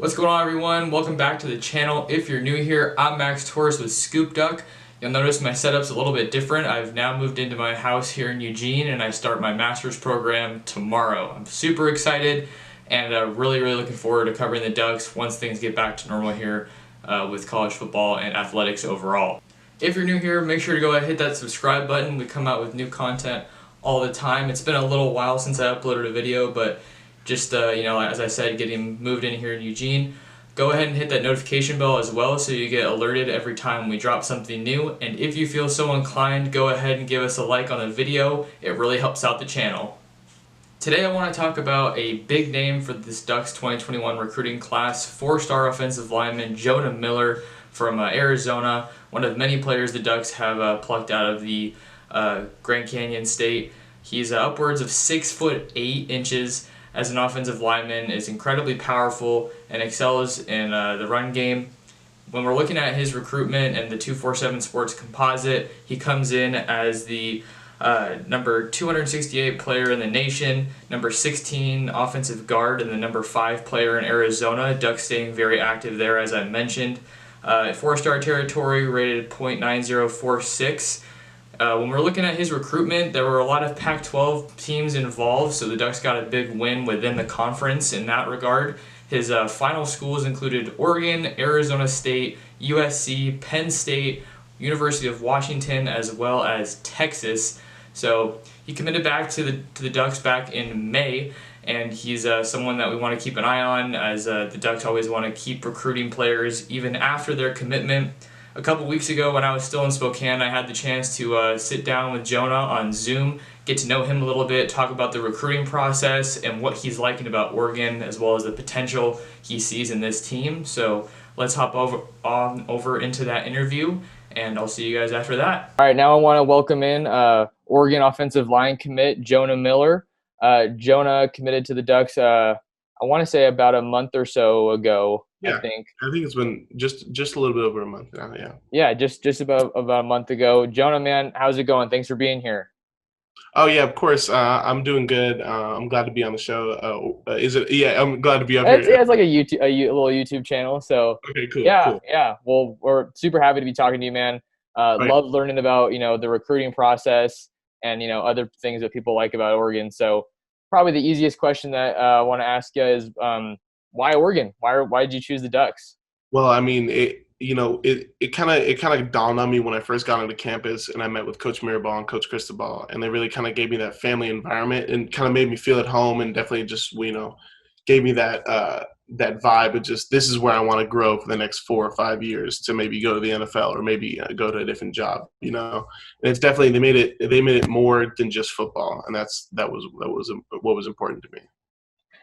What's going on, everyone? Welcome back to the channel. If you're new here, I'm Max Torres with Scoop Duck. You'll notice my setup's a little bit different. I've now moved into my house here in Eugene and I start my master's program tomorrow. I'm super excited and really looking forward to covering the Ducks once things get back to normal here with college football and athletics overall. If you're new here, make sure to go ahead and hit that subscribe button. We come out with new content all the time. It's been a little while since I uploaded a video, but just, as I said, getting moved in here in Eugene. Go ahead and hit that notification bell as well so you get alerted every time we drop something new. And if you feel so inclined, go ahead and give us a like on the video. It really helps out the channel. Today I want to talk about a big name for this Ducks 2021 recruiting class, four-star offensive lineman Jonah Miller from Arizona, one of many players the Ducks have plucked out of the Grand Canyon State. He's upwards of 6'8" as an offensive lineman, is incredibly powerful and excels in the run game. When we're looking at his recruitment and the 247 Sports composite, he comes in as the number 268 player in the nation, number 16 offensive guard, and the number 5 player in Arizona. Ducks staying very active there, as I mentioned. Four-star territory, rated .9046. When we're looking at his recruitment, there were a lot of Pac-12 teams involved, so the Ducks got a big win within the conference in that regard. His final schools included Oregon, Arizona State, USC, Penn State, University of Washington, as well as Texas. So he committed back to the Ducks back in May, and he's someone that we want to keep an eye on, as the Ducks always want to keep recruiting players even after their commitment. A couple weeks ago when I was still in Spokane, I had the chance to sit down with Jonah on Zoom, get to know him a little bit, talk about the recruiting process and what he's liking about Oregon, as well as the potential he sees in this team. So let's hop over into that interview, and I'll see you guys after that. All right, now I want to welcome in Oregon offensive line commit Jonah Miller. Jonah committed to the Ducks, I want to say about a month or so ago. Yeah, I think it's been just a little bit over a month now. Yeah. Yeah, just about a month ago. Jonah, man, how's it going? Thanks for being here. Oh yeah, of course. I'm doing good. I'm glad to be on the show. Is it? Yeah, I'm glad to be up here. It's like a little YouTube channel. So Okay, cool, yeah, cool. yeah. Well, we're super happy to be talking to you, man. Right. Love learning about the recruiting process and other things that people like about Oregon. So probably the easiest question that I want to ask you is why Oregon? Why did you choose the Ducks? Well, I mean, it kind of dawned on me when I first got onto campus and I met with Coach Mirabal and Coach Cristobal, and they really kind of gave me that family environment and kind of made me feel at home, and definitely just gave me that that vibe of just, this is where I want to grow for the next 4 or 5 years, to maybe go to the NFL or maybe go to a different job. And it's definitely, they made it more than just football, and that was what was important to me.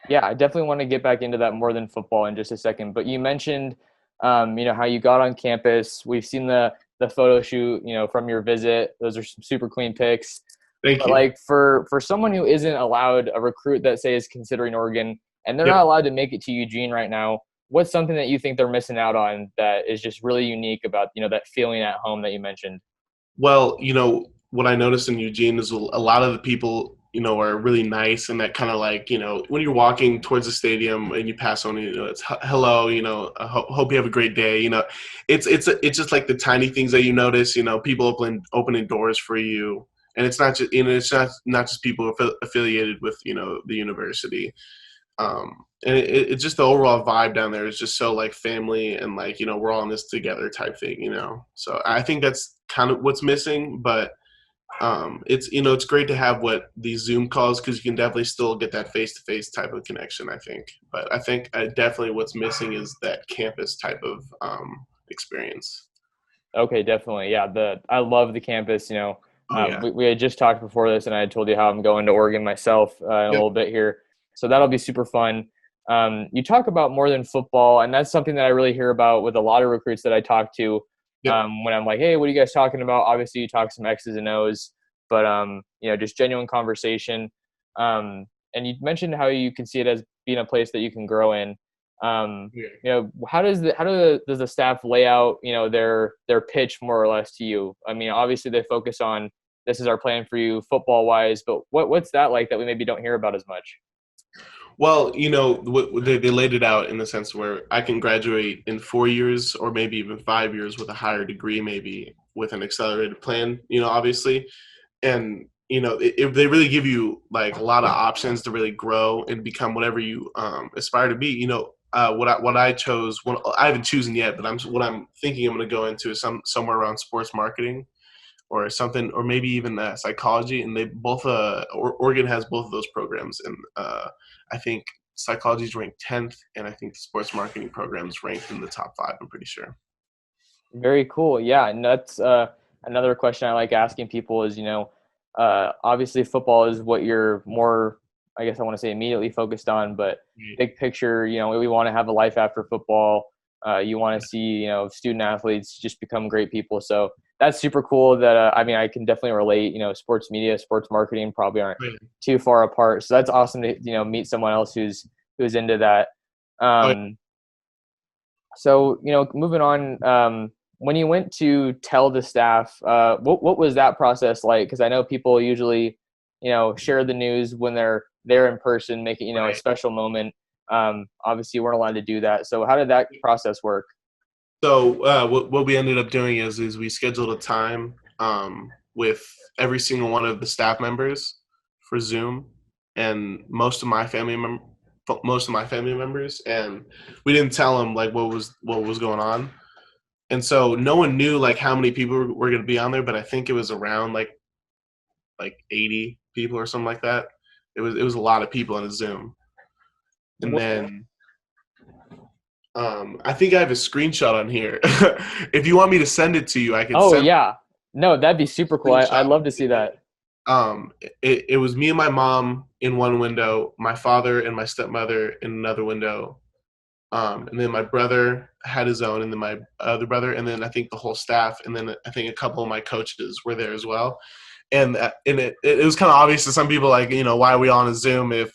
Yeah, I definitely want to get back into that more than football in just a second. But you mentioned, how you got on campus. We've seen the photo shoot, from your visit. Those are some super clean pics. Thank But you. like for someone who isn't allowed, a recruit that say is considering Oregon, and they're Yep. not allowed to make it to Eugene right now, what's something that you think they're missing out on that is just really unique about that feeling at home that you mentioned? Well, what I noticed in Eugene is a lot of the people, are really nice, and that kind of like, when you're walking towards the stadium and you pass on, it's hello, hope you have a great day. It's just like the tiny things that you notice, people opening doors for you, and it's not just, not just people affiliated with, the university. And it's just the overall vibe down there is just so like family, and like, we're all in this together type thing. So I think that's kind of what's missing, but it's great to have these Zoom calls, because you can definitely still get that face-to-face type of connection, I think. But I think definitely what's missing is that campus type of experience. Okay, definitely. Yeah, I love the campus. Oh yeah. We had just talked before this, and I had told you how I'm going to Oregon myself in a Yep. little bit here. So that'll be super fun. You talk about more than football, and that's something that I really hear about with a lot of recruits that I talk to. Yep. When I'm like, hey, what are you guys talking about? Obviously, you talk some X's and O's, but just genuine conversation. And you mentioned how you can see it as being a place that you can grow in. How does the staff lay out their pitch more or less to you? I mean, obviously they focus on, this is our plan for you football wise, but what's that like that we maybe don't hear about as much? Well, you know, they laid it out in the sense where I can graduate in 4 years or maybe even 5 years with a higher degree, maybe with an accelerated plan, you know, obviously. And, you know, they really give you like a lot of options to really grow and become whatever you aspire to be. You know, what I chose, I haven't chosen yet, but what I'm thinking I'm going to go into is somewhere around sports marketing or something, or maybe even psychology. And they both, Oregon has both of those programs. And I think psychology is ranked 10th, and I think the sports marketing program is ranked in the top 5, I'm pretty sure. Very cool. Yeah, and that's another question I like asking people is, obviously football is what you're more, I guess I want to say immediately focused on, but big picture, we want to have a life after football. You want to see, student athletes just become great people. So that's super cool that, I can definitely relate, sports media, sports marketing probably aren't too far apart. So that's awesome to, meet someone else who's into that. So, moving on, when you went to tell the staff, what was that process like? Because I know people usually, share the news when they're there in person, make it, a special moment. Obviously, you weren't allowed to do that. So how did that process work? So what we ended up doing is we scheduled a time with every single one of the staff members for Zoom, and most of my family members, and we didn't tell them like what was going on. And so no one knew like how many people were going to be on there, but I think it was around like 80 people or something like that. It was a lot of people on a Zoom. And then I think I have a screenshot on here. If you want me to send it to you, I can Oh, send yeah. No, that'd be super cool. I'd love to see that. It was me and my mom in one window, my father and my stepmother in another window. And then my brother had his own, and then my other brother, and then I think the whole staff, and then I think a couple of my coaches were there as well. And it was kind of obvious to some people, like, why are we on a Zoom if,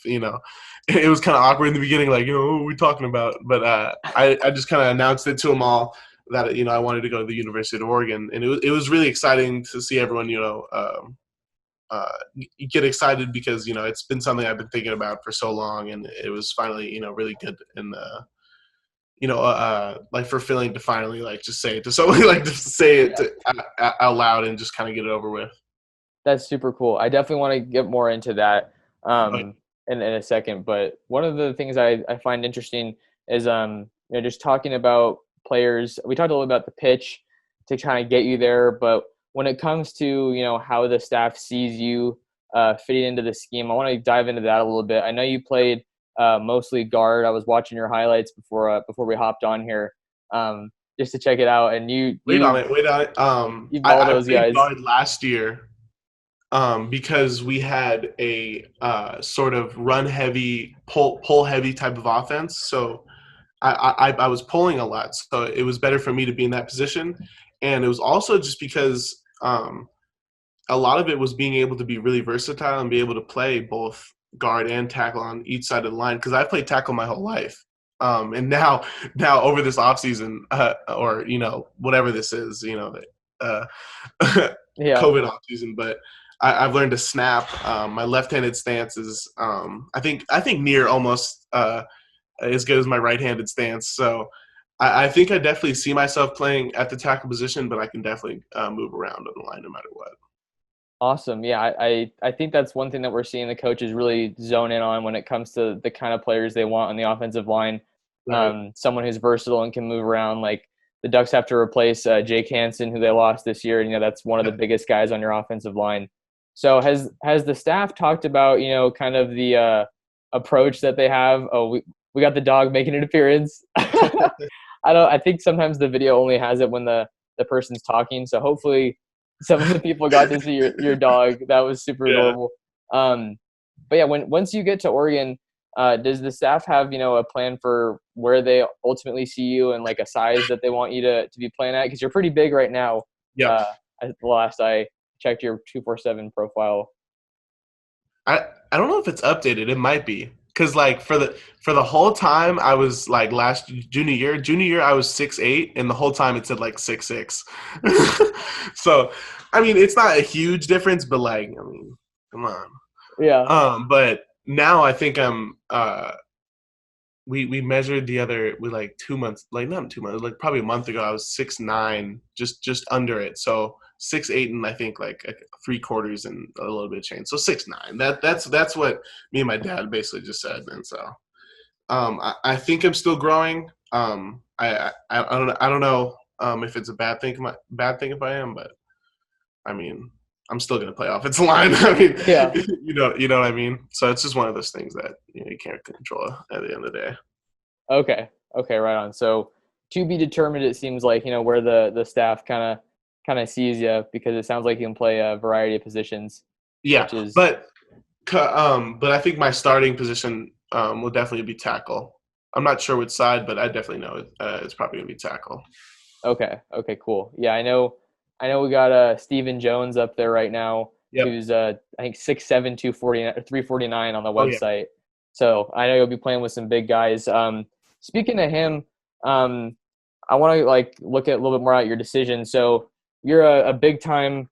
it was kind of awkward in the beginning, like, what are we talking about? But I just kind of announced it to them all that, I wanted to go to the University of Oregon. And it was really exciting to see everyone, get excited because, it's been something I've been thinking about for so long. And it was finally, really good. And, like fulfilling to finally like just say it to somebody, like just say it out loud and just kind of get it over with. That's super cool. I definitely want to get more into that in a second. But one of the things I find interesting is just talking about players. We talked a little about the pitch to kind of get you there, but when it comes to how the staff sees you fitting into the scheme, I want to dive into that a little bit. I know you played mostly guard. I was watching your highlights before we hopped on here just to check it out. And you wait on it. You ball those guys. I played last year because we had a sort of run heavy, pull heavy type of offense. So I was pulling a lot, so it was better for me to be in that position. And it was also just because a lot of it was being able to be really versatile and be able to play both guard and tackle on each side of the line, because I played tackle my whole life. And now over this offseason, or whatever this is, COVID offseason, but I've learned to snap. My left-handed stance is I think near almost as good as my right-handed stance. So I think I definitely see myself playing at the tackle position, but I can definitely move around on the line no matter what. Awesome. Yeah, I think that's one thing that we're seeing the coaches really zone in on when it comes to the kind of players they want on the offensive line. Right. Someone who's versatile and can move around. Like the Ducks have to replace Jake Hansen, who they lost this year. And, that's one of the biggest guys on your offensive line. So has the staff talked about, kind of the approach that they have? Oh, we got the dog making an appearance. I think sometimes the video only has it when the person's talking. So hopefully some of the people got to see your dog. That was super adorable. But yeah, once you get to Oregon, does the staff have, a plan for where they ultimately see you and like a size that they want you to be playing at? Because you're pretty big right now. Yeah. The last I checked your 247 profile. I don't know if it's updated. It might be. Because like for the whole time I was like junior year I was 6'8", and the whole time it said like 6'6". So I mean it's not a huge difference, but like I mean come on. Yeah. But now I think I'm we measured like 2 months, like not 2 months, like probably a month ago. I was 6'9", just under it. So 6'8", and I think like 3/4 and a little bit of change. So 6'9". That's what me and my dad basically just said. And so I think I'm still growing. I don't know if it's a bad thing if I am, but I mean, I'm still gonna play offensive line. I mean, Yeah. you know what I mean. So it's just one of those things that you can't control at the end of the day. Okay. Okay. Right on. So to be determined, it seems like, where the staff kind of sees you, because it sounds like you can play a variety of positions, Yeah, which is but I think my starting position will definitely be tackle. I'm not sure which side, but I definitely know it's probably gonna be tackle. okay. Okay. Cool. Yeah. I know we got Steven Jones up there right now, Yep. who's I think 6'7", 349 on the Oh yeah. website. So I know you'll be playing with some big guys. Speaking of him, I want to look at a little bit more at your decision. So you're a big time,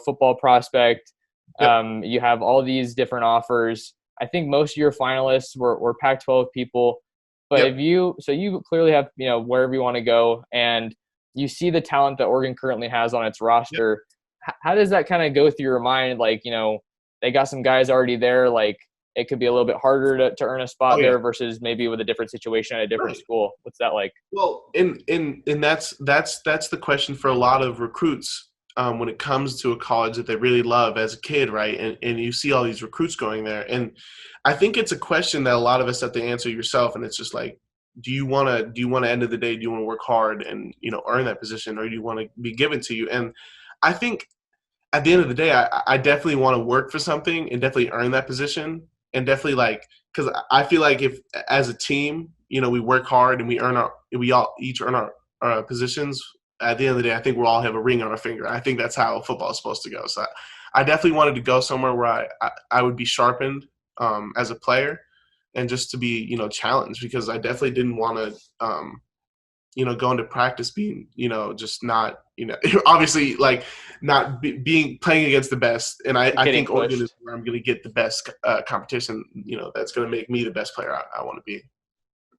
football prospect. Yep. You have all these different offers. I think most of your finalists were Pac-12 people, but Yep. you clearly have, wherever you want to go, and you see the talent that Oregon currently has on its Yep. roster. How does that kind of go through your mind? Like, they got some guys already there. Like, it could be a little bit harder to earn a spot Oh yeah. there versus maybe with a different situation at a different Right. school. What's that like? Well, and that's the question for a lot of recruits when it comes to a college that they really love as a kid, right? And you see all these recruits going there, and I think it's a question that a lot of us have to answer yourself. And it's just like, do you want to end of the day, do you want to work hard and earn that position, or do you want to be given to you? And I think at the end of the day, I definitely want to work for something and definitely earn that position, and definitely because I feel like if as a team, we work hard and we all each earn our positions. At the end of the day, I think we'll all have a ring on our finger. I think that's how football is supposed to go. So I definitely wanted to go somewhere where I would be sharpened as a player, and just to be challenged, because I definitely didn't want to going to practice being, just not, obviously like not being playing against the best. And I Getting think Oregon is pushed. where I'm going to get the best competition, that's going to make me the best player I want to be.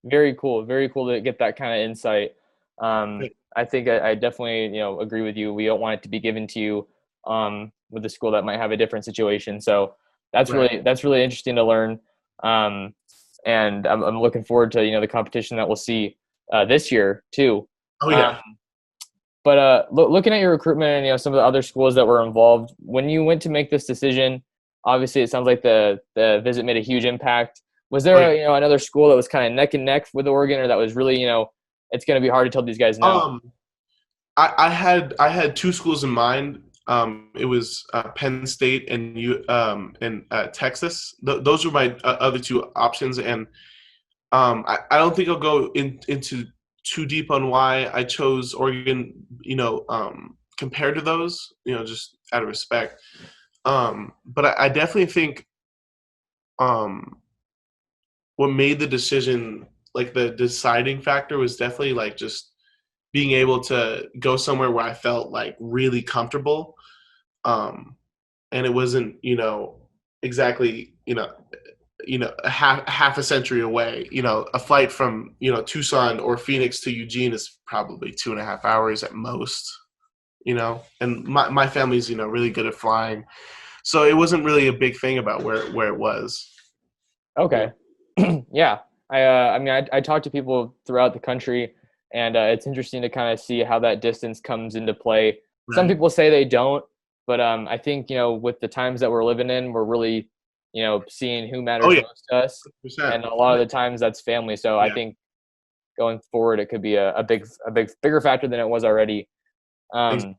Very cool. Very cool to get that kind of insight. I think I definitely, agree with you. We don't want it to be given to you with a school that might have a different situation. So Right. that's really interesting to learn. And I'm looking forward to, the competition that we'll see this year too. Oh Um, yeah. but looking at your recruitment and, some of the other schools that were involved, when you went to make this decision, obviously it sounds like the visit made a huge impact. Was there Oh yeah. another school that was kind of neck and neck with Oregon, or that was really, it's going to be hard to tell these guys no? Um, I had two schools in mind. It was Penn State and Texas. Those were my other two options, and I don't think I'll go into too deep on why I chose Oregon, compared to those, just out of respect. But I definitely think um, what made the decision, like the deciding factor, was definitely like just being able to go somewhere where I felt like really comfortable. Um, and it wasn't, exactly, a half a century away. A flight from Tucson or Phoenix to Eugene is probably 2.5 hours at most. And my family's really good at flying, so it wasn't really a big thing about where it was. Okay. Yeah. I mean, I talk to people throughout the country, and it's interesting to kind of see how that distance comes into play. Some Right. people say they don't, but I think, with the times that we're living in, we're really, seeing who Oh matters yeah, most to us. 100%. And a lot of the times that's family. So I Yeah. think going forward, it could be a bigger factor than it was already. Ex- Um,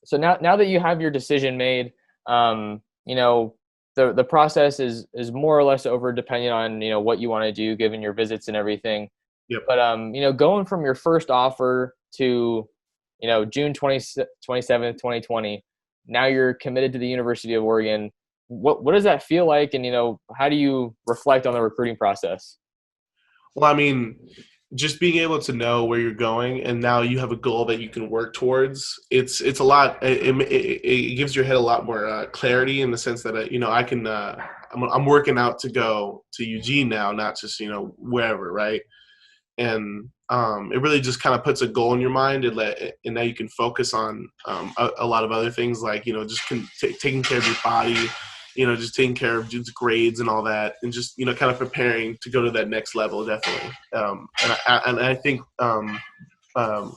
so now that you have your decision made, the process is more or less over, depending on what you want to do given your visits and everything. Yep. But going from your first offer to June 27th, 2020, now you're committed to the University of Oregon. What does that feel like, and how do you reflect on the recruiting process? Well, I mean, just being able to know where you're going, and now you have a goal that you can work towards. It's a lot. It gives your head a lot more clarity in the sense that I can. I'm working out to go to Eugene now, not just wherever, right? And it really just kind of puts a goal in your mind, and now you can focus on a lot of other things, like just taking care of your body, just taking care of just grades and all that, and just kind of preparing to go to that next level, definitely. And I think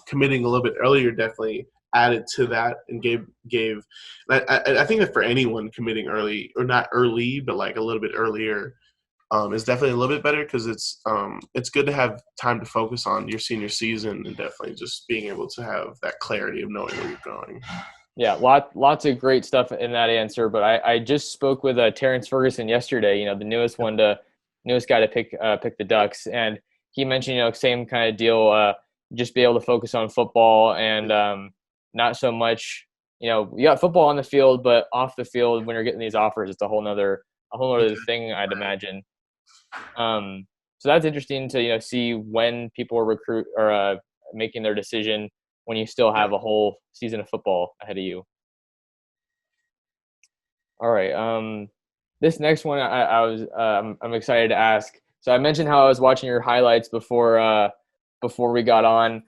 committing a little bit earlier definitely added to that and gave. And I think that for anyone committing early, or not early, but like a little bit earlier, is definitely a little bit better, because it's good to have time to focus on your senior season, and definitely just being able to have that clarity of knowing where you're going. Yeah, lots of great stuff in that answer. But I just spoke with Terrence Ferguson yesterday. The newest guy to pick the Ducks, and he mentioned same kind of deal. Just be able to focus on football, and not so much. You got football on the field, but off the field when you're getting these offers, it's a whole nother thing, I'd imagine. So that's interesting to see when people are making their decision when you still have a whole season of football ahead of you. All right. This next one I'm excited to ask. So I mentioned how I was watching your highlights before we got on.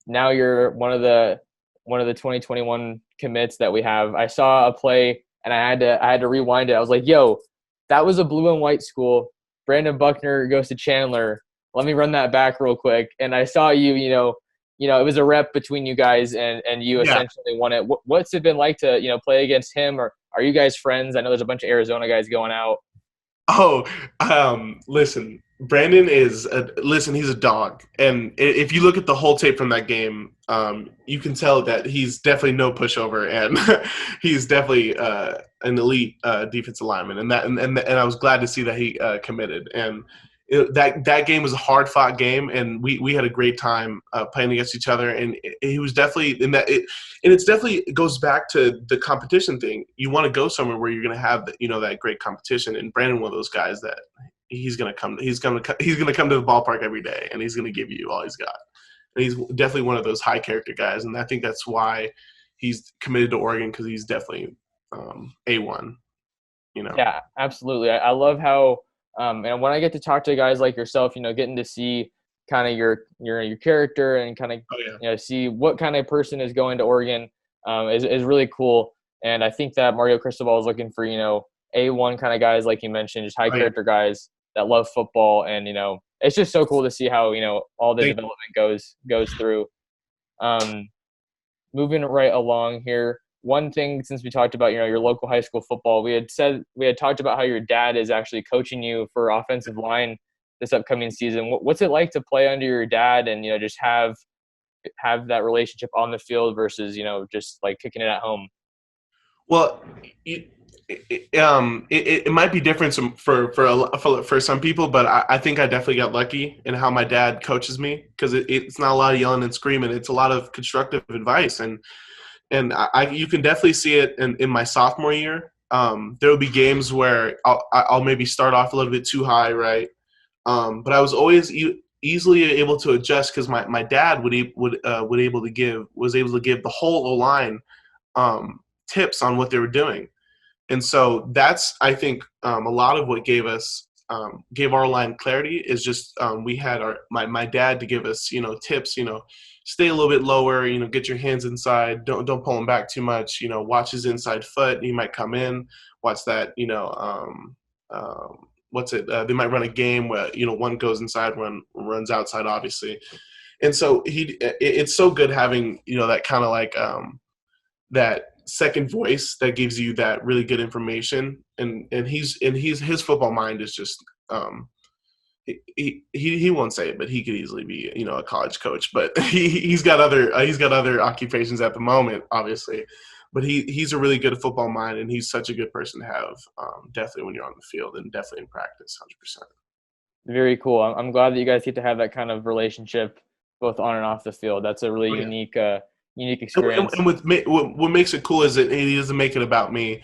Now you're one of the 2021 commits that we have. I saw a play and I had to rewind it. I was like, yo, that was a blue and white school. Brandon Buckner goes to Chandler. Let me run that back real quick. And I saw it was a rep between you guys, and you essentially won it. What's it been like to, play against him? Or are you guys friends? I know there's a bunch of Arizona guys going out. Oh, listen, Brandon he's a dog. And if you look at the whole tape from that game, you can tell that he's definitely no pushover, and he's definitely an elite defensive lineman. And I was glad to see that he committed. And that game was a hard-fought game, and we had a great time playing against each other. And he was definitely in that. It goes back to the competition thing. You want to go somewhere where you're going to have that great competition. And Brandon, one of those guys that he's going to come to the ballpark every day, and he's going to give you all he's got. And he's definitely one of those high character guys, and I think that's why he's committed to Oregon, because he's definitely A1. Yeah, absolutely. I love how. And when I get to talk to guys like yourself, getting to see kind of your character and kind of see what kind of person is going to Oregon is really cool. And I think that Mario Cristobal is looking for A1 kind of guys, like you mentioned, just high character guys that love football. And it's just so cool to see how all the development goes through. Moving right along here. One thing, since we talked about your local high school football, we had talked about how your dad is actually coaching you for offensive line this upcoming season. What's it like to play under your dad and just have that relationship on the field versus just like kicking it at home? Well, it might be different for some people, but I think I definitely got lucky in how my dad coaches me, because it's not a lot of yelling and screaming. It's a lot of constructive advice, and you can definitely see it in my sophomore year. There will be games where I'll maybe start off a little bit too high, right? But I was always easily able to adjust, because my dad was able to give the whole O-line tips on what they were doing. And so that's, I think, a lot of what gave our line clarity is just we had my dad to give us tips, stay a little bit lower, get your hands inside, don't pull him back too much, watch his inside foot, he might come in, watch that, they might run a game where one goes inside, one runs outside, obviously. And so it's so good having that kind of like that second voice that gives you that really good information, and his football mind is just he won't say it, but he could easily be a college coach, but he's got other occupations at the moment, obviously, but he's a really good football mind, and he's such a good person to have, definitely when you're on the field and definitely in practice, 100%. Very cool. I'm glad that you guys get to have that kind of relationship both on and off the field. That's a really unique experience. And what makes it cool is that he doesn't make it about me.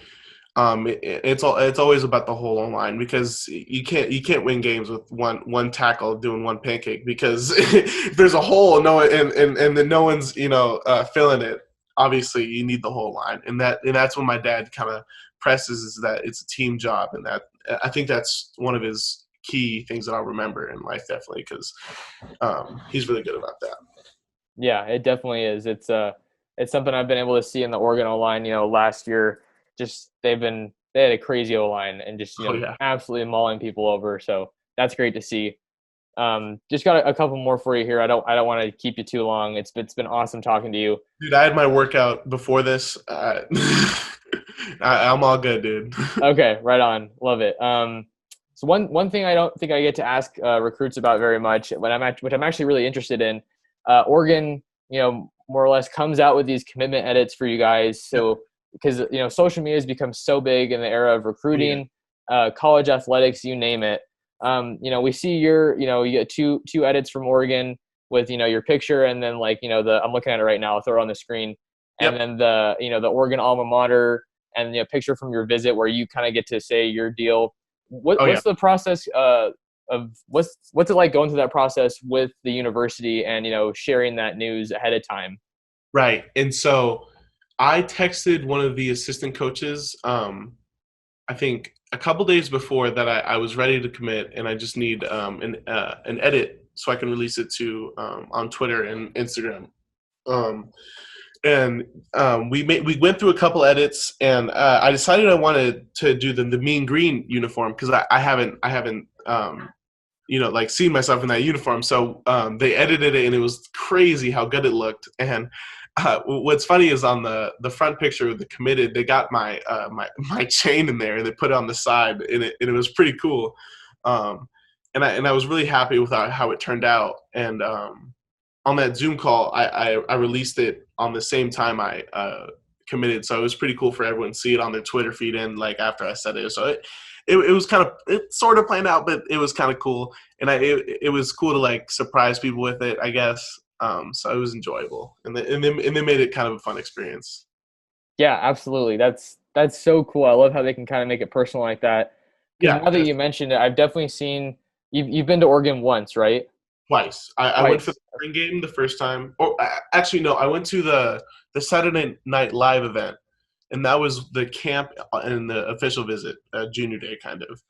It's always about the whole O-line, because you can't win games with one tackle doing one pancake, because if there's a hole, and then no one's filling it. Obviously, you need the whole line, and that's when my dad kind of presses, is that it's a team job, and that I think that's one of his key things that I'll remember in life, definitely, because he's really good about that. Yeah, it definitely is. It's something I've been able to see in the Oregon O line. Last year, just they had a crazy O line and just Oh yeah, absolutely mauling people over. So that's great to see. Just got a couple more for you here. I don't want to keep you too long. It's been awesome talking to you. dude, I had my workout before this. I'm all good, dude. Okay, right on. Love it. So one thing I don't think I get to ask recruits about very much, which I'm actually really interested in, Oregon, more or less comes out with these commitment edits for you guys. So because social media has become so big in the era of recruiting, college athletics, you name it. We see you get two edits from Oregon with your picture, and then I'm looking at it right now. I'll throw it on the screen, and then the Oregon alma mater, and picture from your visit where you kind of get to say your deal. What's the process of what's it like going through that process with the university and sharing that news ahead of time? Right. And so I texted one of the assistant coaches, I think a couple days before that I was ready to commit, and I just need an edit so I can release it to on Twitter and Instagram. We went through a couple edits, and I decided I wanted to do the mean green uniform, because I haven't seen myself in that uniform. So they edited it, and it was crazy how good it looked. And what's funny is on the front picture of the committed, they got my chain in there, and they put it on the side, and it was pretty cool. And I was really happy with how it turned out. And on that Zoom call, I released it on the same time I committed, so it was pretty cool for everyone to see it on their Twitter feed, and after I said it. So it was it sort of planned out, but it was kind of cool, and it was cool to surprise people with it, I guess. So it was enjoyable, and they made it kind of a fun experience. Yeah, absolutely. That's so cool. I love how they can kind of make it personal like that. Yeah. Now that you mentioned it, I've definitely seen you've been to Oregon once, right? Twice. I went for the spring game the first time. Or actually, no, I went to the Saturday Night Live event, and that was the camp and the official visit, junior day kind of.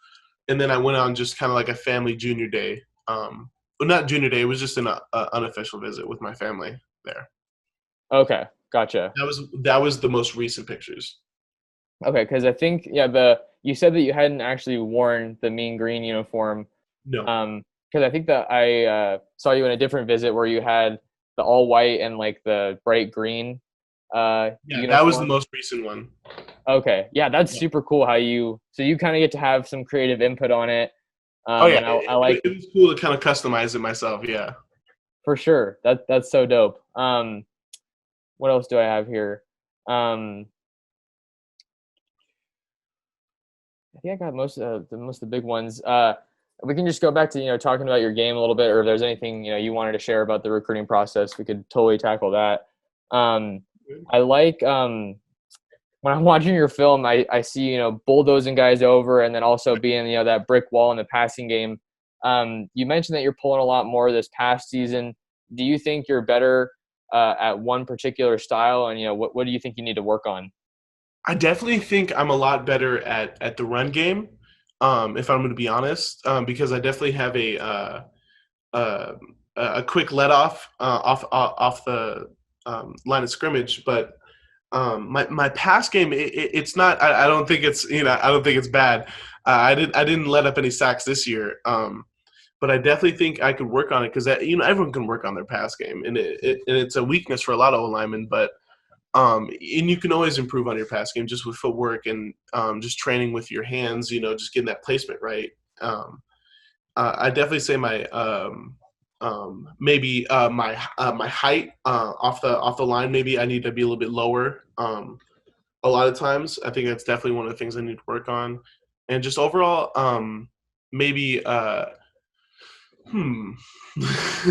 And then I went on just kind of like a family junior day. Well, not junior day. It was just an unofficial visit with my family there. Okay, gotcha. That was the most recent pictures. Okay, because I think you said that you hadn't actually worn the mean green uniform. No. Because I think that I saw you in a different visit where you had the all white and the bright green. Uniform. That was the most recent one. Okay, yeah, that's super cool. How you kind of get to have some creative input on it. I like it. It was cool to kind of customize it myself. Yeah, for sure. That's so dope. What else do I have here? I think I got most of the big ones. We can just go back to talking about your game a little bit, or if there's anything you wanted to share about the recruiting process, we could totally tackle that. I like when I'm watching your film, I see bulldozing guys over, and then also being that brick wall in the passing game. You mentioned that you're pulling a lot more this past season. Do you think you're better at one particular style, and what do you think you need to work on? I definitely think I'm a lot better at the run game, if I'm going to be honest, because I definitely have a quick let off the line of scrimmage. But my pass game, it's not. I don't think it's I don't think it's bad. I didn't let up any sacks this year. But I definitely think I could work on it, because everyone can work on their pass game, and it's a weakness for a lot of O-linemen, but. And you can always improve on your pass game just with footwork and just training with your hands, just getting that placement right. I definitely say my maybe my height off the line, maybe I need to be a little bit lower. A lot of times, I think that's definitely one of the things I need to work on, and just overall, maybe.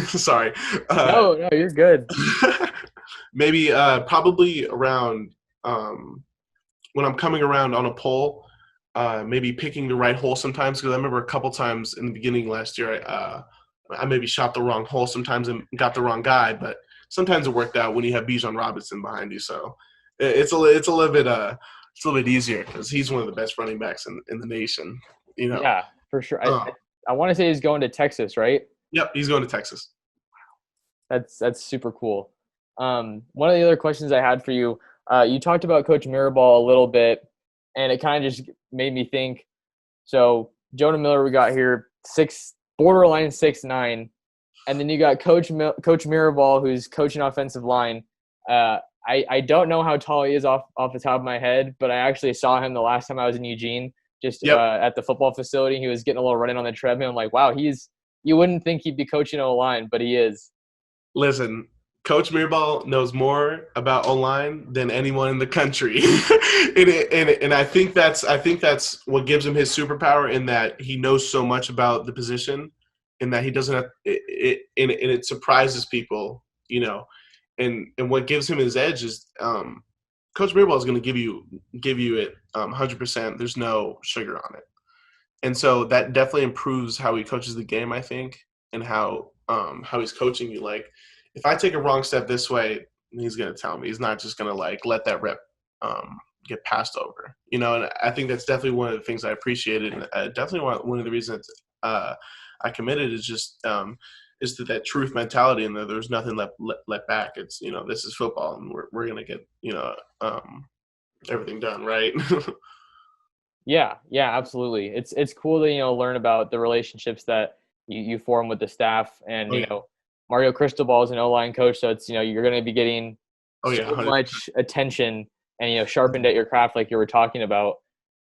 Sorry. No, you're good. Maybe probably around when I'm coming around on a pole, maybe picking the right hole sometimes, because I remember a couple times in the beginning last year, I maybe shot the wrong hole sometimes and got the wrong guy, but sometimes it worked out when you have Bijan Robinson behind you. So it's a little bit easier because he's one of the best running backs in the nation. You know. Yeah, for sure. I want to say he's going to Texas, right? Yep, he's going to Texas. That's super cool. One of the other questions I had for you, you talked about Coach Mirabal a little bit, and it kind of just made me think. So Jonah Miller, we got here borderline 6'9", and then you got Coach Mirabal, who's coaching offensive line. I don't know how tall he is off the top of my head, but I actually saw him the last time I was in Eugene, at the football facility. He was getting a little running on the treadmill. I'm like, wow, you wouldn't think he'd be coaching O-line, but he is. Listen, Coach Mirabal knows more about O-line than anyone in the country, and I think that's what gives him his superpower, in that he knows so much about the position, and that he doesn't have it, and it surprises people, you know, and what gives him his edge is Coach Mirabal is going to give you it 100%. There's no sugar on it, and so that definitely improves how he coaches the game, I think, and how he's coaching you. Like, if I take a wrong step this way, he's going to tell me. He's not just going to like let that rep get passed over, you know. And I think that's definitely one of the things I appreciated, and definitely one of the reasons I committed is just is that truth mentality, and there's nothing let back. It's, you know, this is football, and we're going to get, you know, everything done right. Yeah, absolutely. It's cool to, you know, learn about the relationships that you form with the staff, and you know, Mario Cristobal is an O-line coach, so it's, you know, you're going to be getting so much attention and, you know, sharpened at your craft, like you were talking about.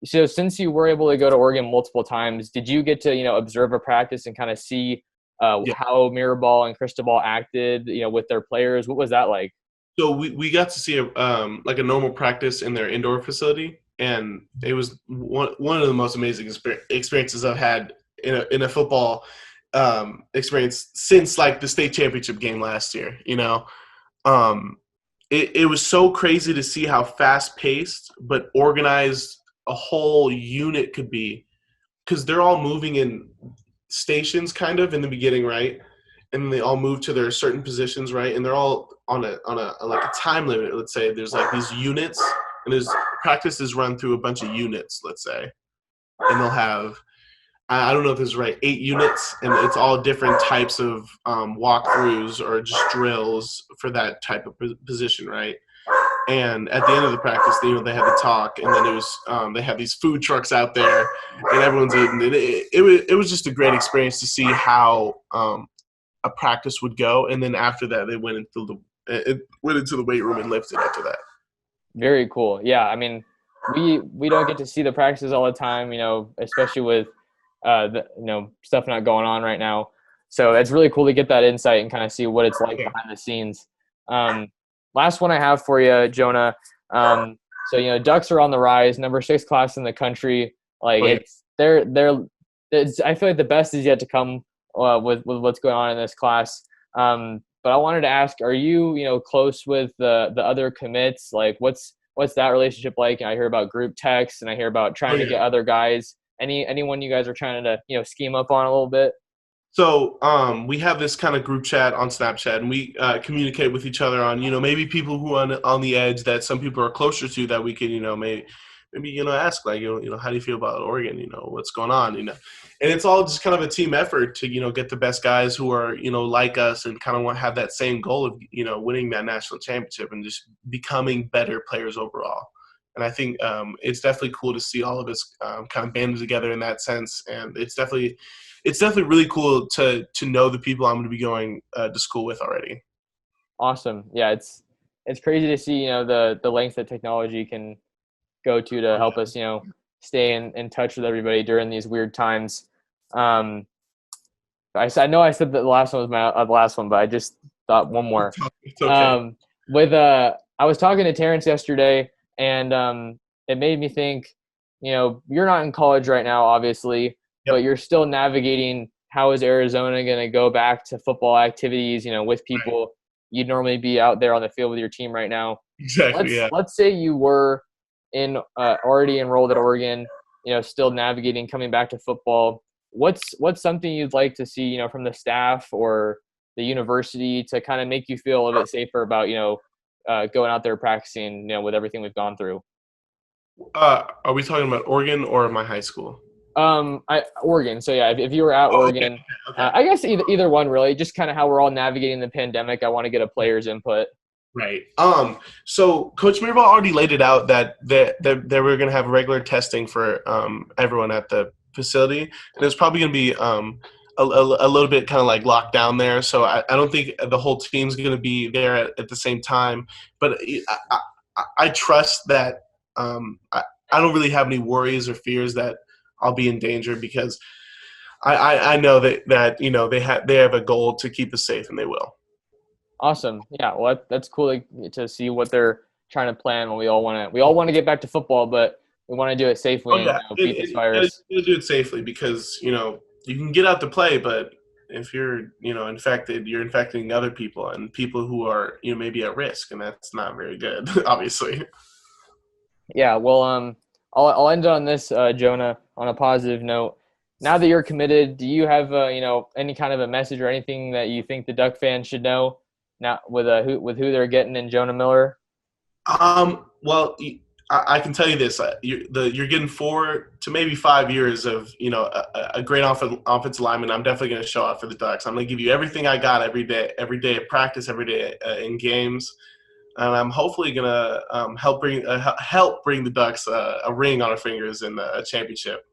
So since you were able to go to Oregon multiple times, did you get to, you know, observe a practice and kind of see how Mirabal and Cristobal acted, you know, with their players? What was that like? So we got to see like a normal practice in their indoor facility, and it was one of the most amazing experiences I've had in a football experience since like the state championship game last year. You know, it was so crazy to see how fast paced but organized a whole unit could be, because they're all moving in stations kind of in the beginning, right? And they all move to their certain positions, right? And they're all on a like a time limit. Let's say there's like these units, and there's practices run through a bunch of units, let's say, and they'll have, I don't know if this is right, 8 units, and it's all different types of walkthroughs or just drills for that type of position, right? And at the end of the practice, you know, they had the talk, and then it was they had these food trucks out there, and everyone's eating. It was just a great experience to see how a practice would go, and then after that, they went into the weight room and lifted after that. Very cool. Yeah, I mean, we don't get to see the practices all the time, you know, especially with you know, stuff not going on right now. So it's really cool to get that insight and kind of see what it's like behind the scenes. Last one I have for you, Jonah. So, you know, Ducks are on the rise, number 6 class in the country. Like I feel like the best is yet to come with what's going on in this class. But I wanted to ask, are you, you know, close with the other commits? Like, what's that relationship like? And I hear about group texts, and I hear about trying to get other guys. Anyone you guys are trying to, you know, scheme up on a little bit? So we have this kind of group chat on Snapchat, and we communicate with each other on, you know, maybe people who are on the edge that some people are closer to, that we can, you know, maybe you know, ask, like, you know, how do you feel about Oregon? You know, what's going on? You know, and it's all just kind of a team effort to, you know, get the best guys who are, you know, like us, and kind of want to have that same goal of, you know, winning that national championship and just becoming better players overall. And I think it's definitely cool to see all of us kind of banded together in that sense. And it's definitely really cool to know the people I'm going to be going to school with already. Awesome. Yeah, it's crazy to see, you know, the lengths that technology can go to help us, you know, stay in touch with everybody during these weird times. I know I said that the last one was my last one, but I just thought one more. It's okay. I was talking to Terrence yesterday, and it made me think, you know, you're not in college right now, obviously, but you're still navigating how is Arizona going to go back to football activities, you know, with people. You'd normally be out there on the field with your team right now. Exactly. Let's say you were already enrolled at Oregon, still navigating coming back to football. What's something you'd like to see, from the staff or the university to kind of make you feel a little bit safer about, going out there practicing, with everything we've gone through? Are we talking about Oregon or my high school? Oregon. So yeah, if you were at Oregon, okay. I guess either one really. Just kind of how we're all navigating the pandemic. I want to get a player's input. Right. So Coach Mirabal already laid it out that they were going to have regular testing for everyone at the facility, and it's probably going to be a little bit kind of like locked down there. So I don't think the whole team's going to be there at the same time. But I trust that I don't really have any worries or fears that I'll be in danger, because I know that they have a goal to keep us safe, and they will. Awesome. Yeah. Well, that's cool to see what they're trying to plan. When we all want to get back to football, but we want to do it safely and beat this virus. You do it safely, because you can get out to play, but if you're infected, you're infecting other people and people who are maybe at risk, and that's not very good, obviously. Yeah. Well, I'll end on this, Jonah, on a positive note. Now that you're committed, do you have any kind of a message or anything that you think the Duck fans should know now with who they're getting in Jonah Miller? Well, I can tell you this: you're getting 4 to maybe 5 years of a great offensive lineman. I'm definitely going to show out for the Ducks. I'm going to give you everything I got every day at practice, every day in games, and I'm hopefully going to help bring the Ducks a ring on our fingers in a championship.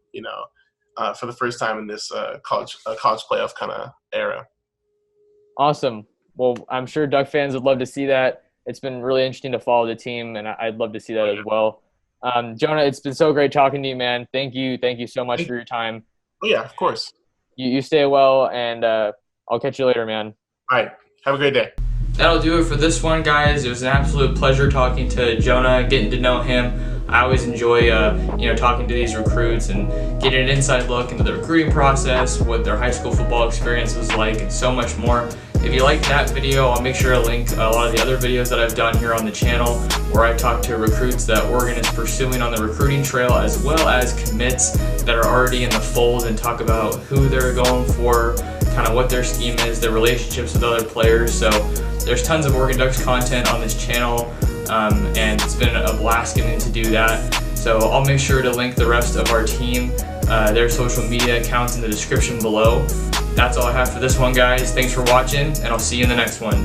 For the first time in this college playoff kind of era. Awesome. Well, I'm sure Duck fans would love to see that. It's been really interesting to follow the team, and I'd love to see that as well. Jonah, it's been so great talking to you, man. Thank you so much for your time. Oh yeah, of course. You stay well, and I'll catch you later, man. All right. Have a great day. That'll do it for this one, guys. It was an absolute pleasure talking to Jonah, getting to know him. I always enjoy, talking to these recruits and getting an inside look into the recruiting process, what their high school football experience was like, and so much more. If you liked that video, I'll make sure to link a lot of the other videos that I've done here on the channel, where I talk to recruits that Oregon is pursuing on the recruiting trail, as well as commits that are already in the fold, and talk about who they're going for, kind of what their scheme is, their relationships with other players. So there's tons of Oregon Ducks content on this channel. And it's been a blast getting to do that. So I'll make sure to link the rest of our team, their social media accounts in the description below. That's all I have for this one, guys. Thanks for watching, and I'll see you in the next one.